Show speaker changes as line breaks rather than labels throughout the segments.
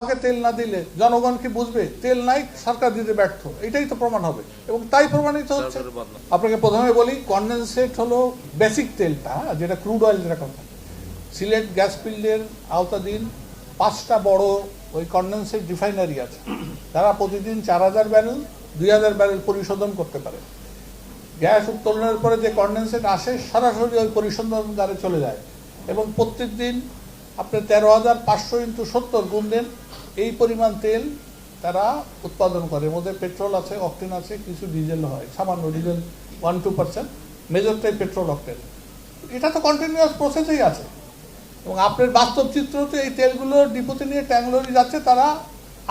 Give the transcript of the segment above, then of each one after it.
তেল না দিলে জনগণ কি বুঝবে? তেল নাই, সরকার দিতে ব্যর্থ, এটাই তো প্রমাণ হবে এবং তাই প্রমাণিত হচ্ছে। আপনাকে প্রথমে বলি, কনডেনসেট হলো বেসিক তেলটা, যেটা ক্রুড অয়েল যেটা কথা। সিলেট গ্যাস ফিল্ডের আওতাধীন 5টা বড় ওই কনডেনসেট রিফাইনারি আছে, তারা প্রতিদিন 4000 ব্যারেল 2000 ব্যারেল পরিশোধন করতে পারে। গ্যাস উত্তোলনের পরে যে কনডেনসেট আসে সরাসরি ওই পরিশোধনগারে চলে যায় এবং প্রত্যেক দিন আপনার 13,500 × 70 গুণ দেন, এই পরিমাণ তেল তারা উৎপাদন করে। এর মধ্যে পেট্রোল আছে, অকটেন আছে, কিছু ডিজেল হয়, সামান্য ডিজেল 1-2%, মেজরটাই পেট্রোল অকটেন। এটা তো কন্টিনিউয়াস প্রসেসেই আছে এবং আপনার বাস্তব চিত্রতে এই তেলগুলো ডিপোতে নিয়ে ট্যাঙ্কলরি যাচ্ছে, তারা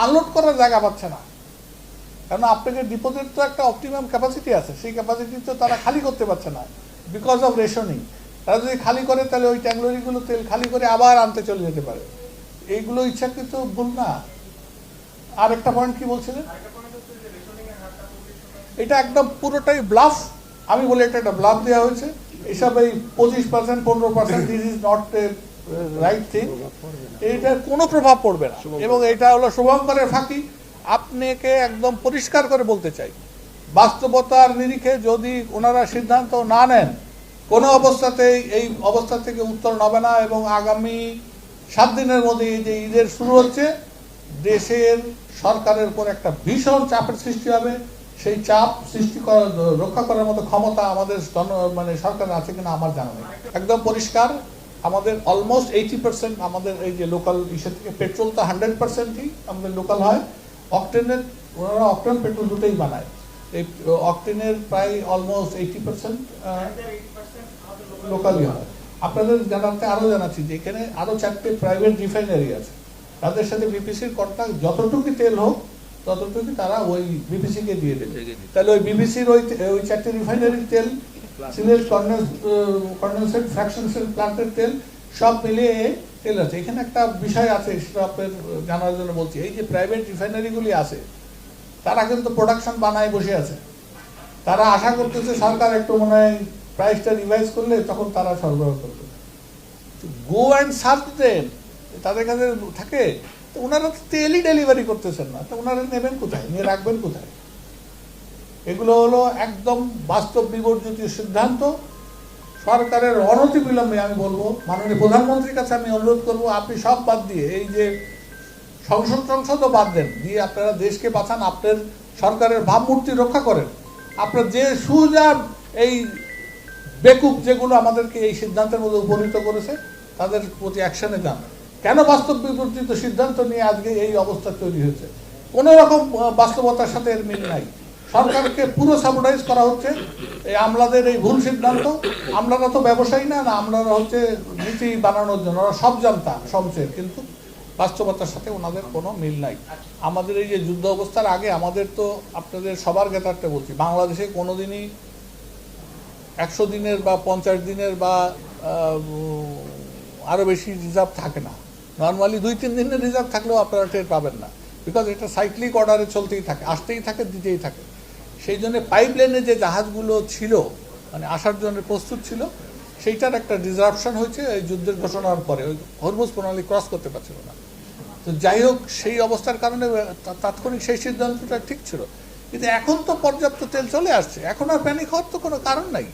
আনলোড করার জায়গা পাচ্ছে না, কারণ আপনাদের ডিপোতের তো একটা অপটিমাম ক্যাপাসিটি আছে, সেই ক্যাপাসিটি তো তারা খালি করতে পারছে না বিকজ অফ রেশনিং। তারা যদি খালি করে তাহলে ওই ট্যাঙ্কলরিগুলো তেল খালি করে আবার আনতে চলে যেতে পারে। এইগুলো ইচ্ছাকৃত ভুল না। আর একটা পয়েন্ট কি বলছিলেন? এটা একদম পুরোটাই ব্লাফ। আমি বলি এটা একটা ব্লাফ দেওয়া হয়েছে। এসব এই 25% 15% this is not a right thing. এইটার কোনো প্রভাব পড়বে না এবং এটা হলো শুভঙ্করের ফাঁকি। আপনাকে একদম পরিষ্কার করে বলতে চাই, বাস্তবতার নিরিখে যদি ওনারা সিদ্ধান্ত না নেন, কোনো অবস্থাতেই এই অবস্থা থেকে উত্তরণ হবে না এবং আগামী 7 দিনের মধ্যে এই যে ঈদের শুরু হচ্ছে, দেশের সরকারের উপর একটা ভীষণ চাপের সৃষ্টি হবে। সেই চাপ সৃষ্টি করার, রক্ষা করার মতো ক্ষমতা আমাদের মানে সরকার আছে কিনা আমার জানা নেই। একদম পরিষ্কার, আমাদের অলমোস্ট 80% আমাদের এই যে লোকাল ইস্যু থেকে, পেট্রোল তো 100%ই আমাদের লোকাল হয়। অকটেনের, ওনারা অকটেন পেট্রোল দুটোই বানায়। এই অকটেনের প্রায় অলমোস্ট 80% লোকালই হয়। আপনাদের জানাতে আরও জানাচ্ছি যে এখানে আরও 4টে প্রাইভেট রিফাইনারি আছে, তাদের সাথে বিপিসির কন্ট্রাক্ট, যতটুকু তেল হোক ততটুকু তারা ওই বিপিসিকে দিয়ে দেবে। তাহলে ওই বিপিসির ওই 4টে রিফাইনারির তেল, সিলেট কনডেনসেট ফ্র্যাকশনসের প্ল্যান্টের তেল, সব মিলিয়ে তেল আছে। এখানে একটা বিষয় আছে, সেটা আপনার জানার জন্য বলছি। এই যে প্রাইভেট রিফাইনারিগুলি আছে, তারা কিন্তু প্রোডাকশন বানায় বসে আছে। তারা আশা করতেছে সরকার একটু মনে হয় প্রাইসটা রিভাইজ করলে তখন তারা সরবরাহ করবে। গো অ্যান্ড সার্চ দেন, তাদের কাছে থাকে। তো ওনারা তো তেলই ডেলিভারি করতেছেন না, তো ওনারা নেবেন কোথায়, নিয়ে রাখবেন কোথায়? এগুলো হলো একদম বাস্তব বিবর্জিত সিদ্ধান্ত। সরকারের অনতিবিলম্বে, আমি বলবো মাননীয় প্রধানমন্ত্রীর কাছে আমি অনুরোধ করবো, আপনি সব বাদ দিয়ে, এই যে সংসদও বাদ দেন, দিয়ে আপনারা দেশকে বাঁচান, আপনার সরকারের ভাবমূর্তি রক্ষা করেন। আপনার যে সুজা এই বেকুব যেগুলো আমাদেরকে এই সিদ্ধান্তের মধ্যে উপনীত করেছে, তাদের প্রতি অ্যাকশনে যান। কেন বাস্তব বিবর্জিত সিদ্ধান্ত নিয়ে আজকে এই অবস্থা তৈরি হয়েছে? কোনো রকম বাস্তবতার সাথে এর মিল নাই। সরকারকে পুরো সাবর্ডাইজ করা হচ্ছে এই আমলাদের এই ভুল সিদ্ধান্ত। আমলারা তো ব্যবসায়ী না, আমলারা হচ্ছে নীতি বানানোর জন্য, ওরা সব জানতা সমচের, কিন্তু বাস্তবতার সাথে ওনাদের কোনো মিল নাই। আমাদের এই যে যুদ্ধ অবস্থার আগে, আমাদের তো আপনাদের সবার জ্ঞাতার্থে বলছি, বাংলাদেশে কোনোদিনই 100 দিনের বা 50 দিনের বা আরও বেশি রিজার্ভ থাকে না। নর্মালি 2-3 দিনের রিজার্ভ থাকলেও আপনারা টের পাবেন না, বিকজ এটা সাইক্লিক অর্ডারে চলতেই থাকে, আসতেই থাকে, দিতেই থাকে। সেই জন্য পাইপলাইনে যে জাহাজগুলো ছিল, মানে আসার জন্য প্রস্তুত ছিল, সেইটার একটা ডিসরাপশন হয়েছে এই যুদ্ধের ঘোষণার পরে। ওই হরমুজ প্রণালী ক্রস করতে পারছিল না। তো যাই হোক, সেই অবস্থার কারণে তাৎক্ষণিক সেই সিদ্ধান্তটা ঠিক ছিল, কিন্তু এখন তো পর্যাপ্ত তেল চলে আসছে, এখন আর প্যানিক হওয়ার তো কোনো কারণ নাই।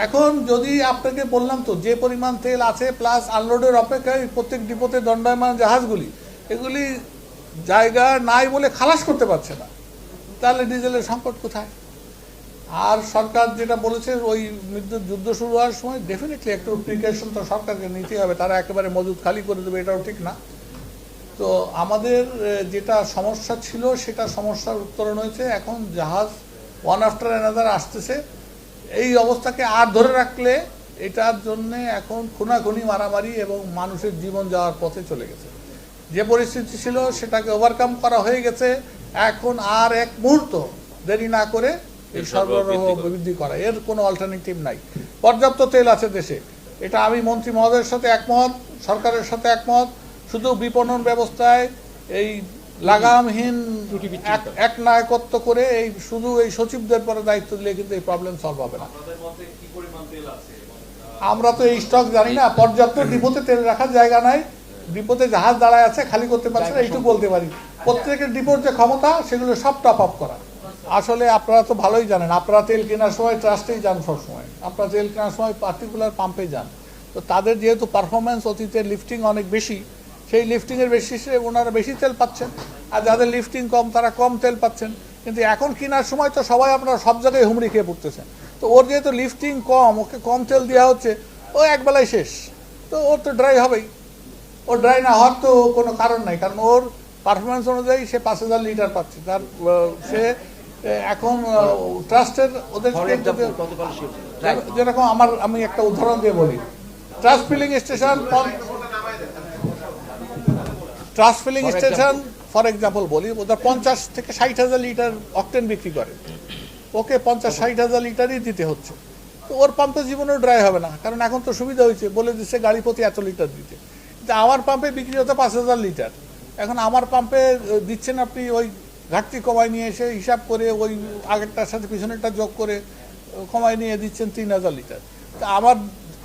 এখন যদি আপনাকে বললাম তো, যে পরিমাণ তেল আছে প্লাস আনলোডের অপেক্ষায় প্রত্যেক ডিপোতে দণ্ডায়মান জাহাজগুলি, এগুলি জায়গা নাই বলে খালাস করতে পারছে না, তাহলে ডিজেলের সংকট কোথায়? আর সরকার যেটা বলেছে, ওই যুদ্ধ শুরু হওয়ার সময় ডেফিনেটলি একটু প্রিকশন তো সরকারকে নিতে হবে, তারা একেবারে মজুদ খালি করে দেবে, এটাও ঠিক না। তো আমাদের যেটা সমস্যা ছিল, সেটা সমস্যার উত্তরণ হয়েছে। এখন জাহাজ ওয়ান আফটার অ্যানাদার আসতেছে। এই অবস্থাকে আর ধরে রাখলে এটার জন্যে এখন খুনাখুনি, মারামারি এবং মানুষের জীবন যাওয়ার পথে চলে গেছে। যে পরিস্থিতি ছিল সেটাকে ওভারকাম করা হয়ে গেছে। এখন আর এক মুহূর্ত দেরি না করে এই সরবরাহ বৃদ্ধি করা, এর কোনো অল্টারনেটিভ নাই। পর্যাপ্ত তেল আছে দেশে, এটা আমি মন্ত্রী মহোদয়ের সাথে একমত, সরকারের সাথে একমত। শুধু বিপণন ব্যবস্থায় এই লাগামহীন এক নায়কত্ব করে এই শুধু এই সচিবদের পরে দায়িত্ব দিলে কিন্তু এই প্রবলেম সলভ হবে না। আমরা তো এই স্টক জানি না, পর্যাপ্ত ডিপোতে তেল রাখার জায়গা নাই, ডিপোতে জাহাজ দাঁড়ায় আছে, খালি করতে পারছে না, এইটুকু বলতে পারি। প্রত্যেকের ডিপোর যে ক্ষমতা সেগুলো সব টপ আপ করা। আসলে আপনারা তো ভালোই জানেন, আপনারা তেল কেনার সময় ট্রাস্টেই যান, সবসময় আপনারা তেল কেনার সময় পার্টিকুলার পাম্পে যান। তো তাদের যেহেতু পারফরমেন্স অতীতের লিফটিং অনেক বেশি, সেই লিফটিংয়ের বেসিসে ওনারা বেশি তেল পাচ্ছেন, আর যাদের লিফটিং কম তারা কম তেল পাচ্ছেন। কিন্তু এখন কেনার সময় তো সবাই আপনারা সব জায়গায় হুমড়ি খেয়ে পড়তেছেন। তো ওর যেহেতু লিফটিং কম, ওকে কম তেল দেওয়া হচ্ছে, ও একবেলায় শেষ, তো ওর তো ড্রাই হবেই। ওর ড্রাই না হওয়ার তো কোনো কারণ নাই, কারণ ওর পারফরমেন্স অনুযায়ী সে 5000 লিটার পাচ্ছে। তার সে এখন ট্রাস্টের ওদের যেরকম আমি একটা উদাহরণ দিয়ে বলি, trust filling station for example বলি, ওদের 50 থেকে 60,000 লিটার অকটেন বিক্রি করে, ওকে 50-60,000 লিটারই দিতে হচ্ছে। তো ওর পাম্পে জীবনেও ড্রাই হবে না, কারণ এখন তো সুবিধা হয়েছে, বলে দিচ্ছে গাড়ি প্রতি এত লিটার দিতে। কিন্তু আমার পাম্পে বিক্রি হতে 5000 লিটার, এখন আমার পাম্পে দিচ্ছেন আপনি ওই ঘাটতি কমায় নিয়ে এসে হিসাব করে ওই আগেরটার সাথে পিছনেরটা যোগ করে কমায় নিয়ে দিচ্ছেন 3000 লিটার। তা আমার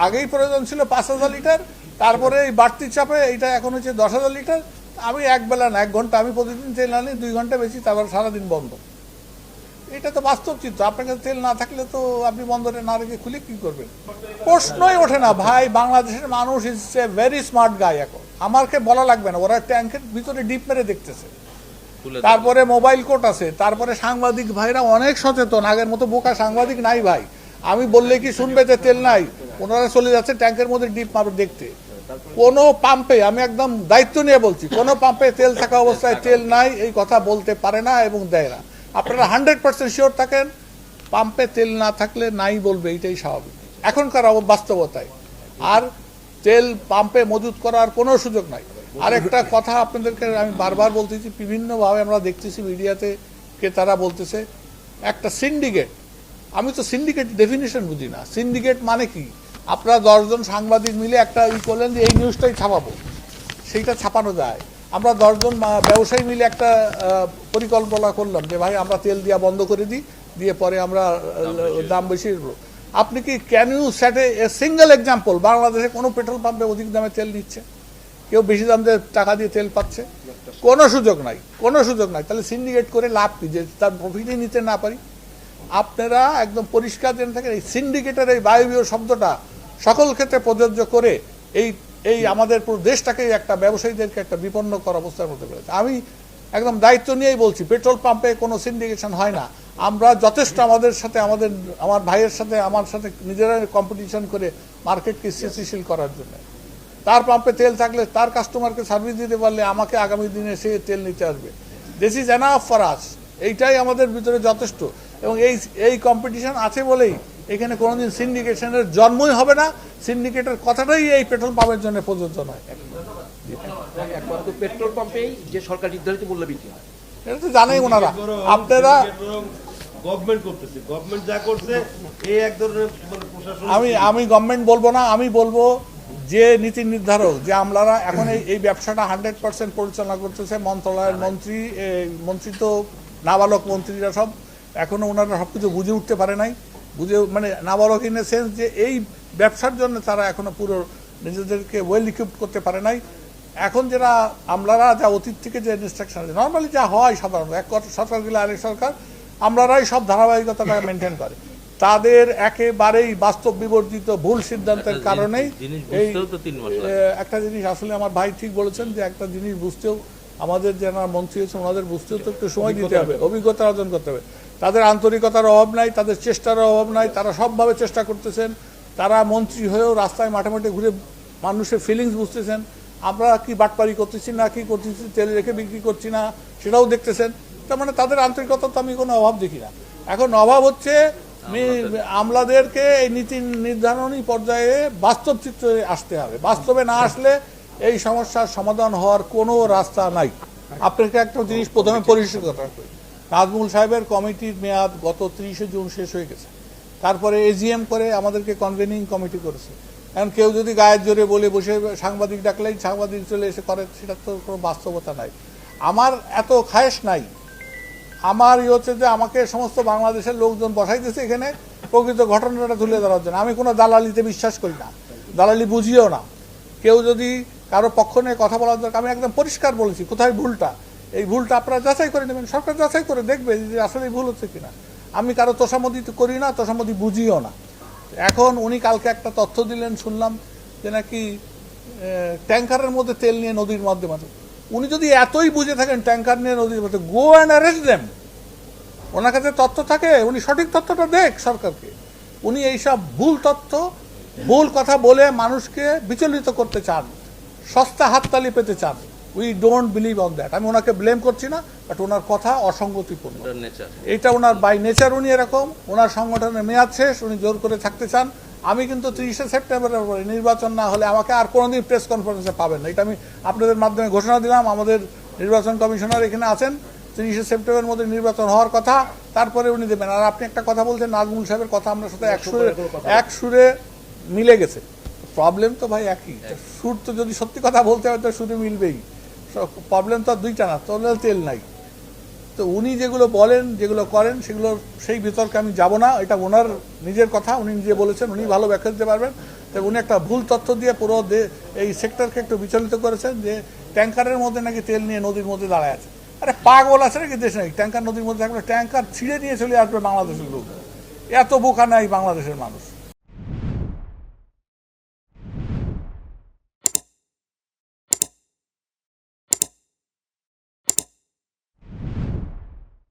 আগেই প্রয়োজন ছিল 5000 লিটার, তারপরে এই বাড়তি চাপে এইটা এখন হচ্ছে 10,000 লিটার। আমি একবেলা না, 1 ঘন্টা আমি প্রতিদিন তেল আনি, 2 ঘন্টা বেশি, তারপর সারাদিন বন্ধ। এটা তো বাস্তব চিত্র। আপনার কাছে তেল না থাকলে তো আপনি বন্দরে না রেখে খুলে কি করবেন? প্রশ্নই ওঠে না ভাই। বাংলাদেশের মানুষ is a very smart guy. এখন আমাকে বলা লাগবে না, ওরা ট্যাঙ্কের ভিতরে ডিপ মেরে দেখতেছে। তারপরে মোবাইল কোর্ট আছে, তারপরে সাংবাদিক ভাইরা অনেক সচেতন, আগের মতো বোকা সাংবাদিক নাই ভাই। আমি বললে কি শুনবে যে তেল নাই, ওনারা চলে যাচ্ছে ট্যাঙ্কের মধ্যে ডিপ মারবে দেখতে। কোনো পাম্পে, আমি একদম দায়িত্ব নিয়ে বলছি, কোনো পাম্পে তেল থাকা অবস্থায় তেল নাই এই কথা বলতে পারে না এবং দেয় না। আপনারা 100% শিওর থাকেন, পাম্পে তেল না থাকলে নাই বলবে, এটাই স্বাভাবিক এখনকার বাস্তবতায়। আর তেল পাম্পে মজুত করার কোনো সুযোগ নাই। আরেকটা কথা আপনাদেরকে আমি বারবার বলতেছি, বিভিন্নভাবে আমরা দেখতেছি মিডিয়াতে কে তারা বলতেছে একটা সিন্ডিকেট। আমি তো সিন্ডিকেট ডেফিনিশন বুঝি না। সিন্ডিকেট মানে কি? আপনারা 10 জন সাংবাদিক মিলে একটা করলেন যে এই নিউজটাই ছাপাবো, সেইটা ছাপানো যায়। আমরা 10 জন ব্যবসায়ী মিলে একটা পরিকল্পনা করলাম যে ভাই আমরা তেল দেওয়া বন্ধ করে দিই, দিয়ে পরে আমরা দাম বেশি। আপনি কি can you set a single example বাংলাদেশে কোনো পেট্রোল পাম্পে অধিক দামে তেল নিচ্ছে, কেউ বেশি দাম দিয়ে টাকা দিয়ে তেল পাচ্ছে? কোনো সুযোগ নাই, কোনো সুযোগ নাই। তাহলে সিন্ডিকেট করে লাভ কি, যে তার প্রফিটই নিতে না পারি? আপনারা একদম পরিষ্কার জেনে থাকেন, এই সিন্ডিকেটের এই বায়বীয় শব্দটা সকল ক্ষেত্রে প্রযোজ্য করে এই আমাদের পুরো দেশটাকে একটা ব্যবসায়ীদেরকে একটা বিপন্নকর অবস্থার মধ্যে ফেলেছে। আমি একদম দায়িত্ব নিয়েই বলছি, পেট্রোল পাম্পে কোনো সিন্ডিকেশন হয় না। আমরা যথেষ্ট আমার ভাইয়ের সাথে আমার সাথে নিজেরা কম্পিটিশন করে মার্কেটকে স্থিতিশীল করার জন্য। তার পাম্পে তেল থাকলে তার কাস্টমারকে সার্ভিস দিতে পারলে আমাকে আগামী দিনে সে তেল নিতে আসবে। This is enough for us. এইটাই আমাদের ভিতরে যথেষ্ট। এবং এই কম্পিটিশন আছে বলেই এখানে কোনোদিন সিন্ডিকেশনের জন্মই হবে না। সিন্ডিকেটের কথাটাই এই পেট্রোল পাম্পের জন্য প্রযোজ্য নয়।
একমাত্র পেট্রোল পাম্পেই যে সরকার নির্ধারিত মূল্য বিক্রি হয়,
এটা তো জানেই ওনারা। আপনারা
গভর্নমেন্ট করতেছে, গভর্নমেন্ট যা করছে এই এক ধরনের প্রশাসন।
আমি গভর্নমেন্ট বলবো না, আমি বলবো যে নীতি নির্ধারক, যে আমলারা এখন এই ব্যবসাটা 100% পরিচালনা করতেছে মন্ত্রণালয়ের মন্ত্রী তো নাবালক মন্ত্রীরা সব এখনো ওনারা সব কিছু বুঝে উঠতে পারে নাই। মানে নাবালক ইন এ সেন্স যে এই ব্যবসার জন্য তারা এখনো পুরো নিজেদেরকে ওয়েল ইকুইপড করতে পারে নাই। এখন যারা আমলারা যা অতীত থেকে যে ইনস্ট্রাকশন আছে, নর্মালি যা হয় সাধারণত এক সরকার গেলে আরেক সরকার, আমলারাই সব ধারাবাহিকতাটা মেনটেন করে। তাদের একেবারেই বাস্তব বিবর্জিত ভুল সিদ্ধান্তের কারণেই এই একটা জিনিস আসলে আমার ভাই ঠিক বলেছেন যে একটা জিনিস বুঝতেও আমাদের যারা মন্ত্রী হয়েছে ওনাদের বুঝতেও তো একটু সময় দিতে হবে, অভিজ্ঞতা অর্জন করতে হবে। তাদের আন্তরিকতার অভাব নাই, তাদের চেষ্টার অভাব নাই, তারা সবভাবে চেষ্টা করতেছেন। তারা মন্ত্রী হয়েও রাস্তায় মাঠে মাঠে ঘুরে মানুষের ফিলিংস বুঝতেছেন। আমরা কি বাটপারি করতেছি না কি করতেছি, তেল রেখে বিক্রি করছি না সেটাও দেখতেছেন। তার মানে তাদের আন্তরিকতা তো আমি কোনো অভাব দেখি না। এখন অভাব হচ্ছে আমলাদেরকে এই নীতি নির্ধারণী পর্যায়ে বাস্তব চিত্রে আসতে হবে। বাস্তবে না আসলে এই সমস্যার সমাধান হওয়ার কোনো রাস্তা নাই। আপনাকে একটা জিনিস প্রথমে পরিষ্কার করি, নাজমুল সাহেবের কমিটির মেয়াদ গত 30শে জুন শেষ হয়ে গেছে। তারপরে এজিএম করে আমাদেরকে কনভেনিং কমিটি করেছে। এখন কেউ যদি গায়ের জোরে বলে বসে সাংবাদিক ডাকলেই সাংবাদিক চলে এসে করে, সেটা তো কোনো বাস্তবতা নাই। আমার এত খায়েশ নাই। আমার হচ্ছে যে আমাকে সমস্ত বাংলাদেশের লোকজন বসাই দিয়েছে এখানে প্রকৃত ঘটনাটা তুলে ধরার জন্য। আমি কোনো দালালিতে বিশ্বাস করি না, দালালি বুঝিও না। কেউ যদি কারো পক্ষ নিয়ে কথা বলার দরকার। আমি একদম পরিষ্কার বলেছি কোথায় ভুলটা, এই ভুলটা আপনারা যাচাই করে নেবেন, সরকার যাচাই করে দেখবে যে আসলে ভুল হচ্ছে কিনা। আমি কারো তোষামদি তো করি না, তোষামদি বুঝিও না। এখন উনি কালকে একটা তথ্য দিলেন, শুনলাম যে নাকি ট্যাঙ্কারের মধ্যে তেল নিয়ে নদীর মাধ্যমে, উনি যদি এতই বুঝে থাকেন ট্যাঙ্কার নিয়ে নদীর মধ্যে, গো অ্যান্ড অ্যারেস্ট দেম। ওনার কাছে তথ্য থাকে, উনি সঠিক তথ্যটা দেখ সরকারকে। উনি এইসব ভুল তথ্য, ভুল কথা বলে মানুষকে বিচলিত করতে চান, সস্তা হাততালি পেতে চান। We don't believe on that. আমি ওনাকে ব্লেম করছি না, বাট ওনার কথা অসঙ্গতিপূর্ণ। এটা ওনার বাই নেচার, উনি এরকম। ওনার সংগঠনের মেয়াদ শেষ, উনি জোর করে থাকতে চান। আমি কিন্তু 30শে সেপ্টেম্বরের পরে নির্বাচন না হলে আমাকে আর কোনোদিন প্রেস কনফারেন্সে পাবেন না, এটা আমি আপনাদের মাধ্যমে ঘোষণা দিলাম। আমাদের নির্বাচন কমিশনার এখানে আছেন, 30শে সেপ্টেম্বরের মধ্যে নির্বাচন হওয়ার কথা, তারপরে উনি দেবেন। আর আপনি একটা কথা বলছেন, নাজমুল সাহেবের কথা আমরা সাথে এক সুরে মিলে গেছে। প্রবলেম তো ভাই একই, সুর তো যদি সত্যি কথা বলতে হয় তো সুরে মিলবেই। প্রবলেম তো আর দুইটা না, তেল নাই। তো উনি যেগুলো বলেন, যেগুলো করেন, সেগুলো সেই বিতর্কে আমি যাব না। এটা ওনার নিজের কথা, উনি নিজে বলেছেন, উনি ভালো ব্যাখ্যা দিতে পারবেন। তো উনি একটা ভুল তথ্য দিয়ে পুরো এই সেক্টরকে একটু বিচলিত করেছেন যে ট্যাঙ্কারের মধ্যে নাকি তেল নিয়ে নদীর মধ্যে দাঁড়ায় আছে। আরে পাগল আছে নাকি দেশ নাকি? ট্যাঙ্কার নদীর মধ্যে থাকলে ট্যাঙ্কার ছিঁড়ে নিয়ে চলে আসবে বাংলাদেশের লোক। এত বোকা নাই বাংলাদেশের মানুষ।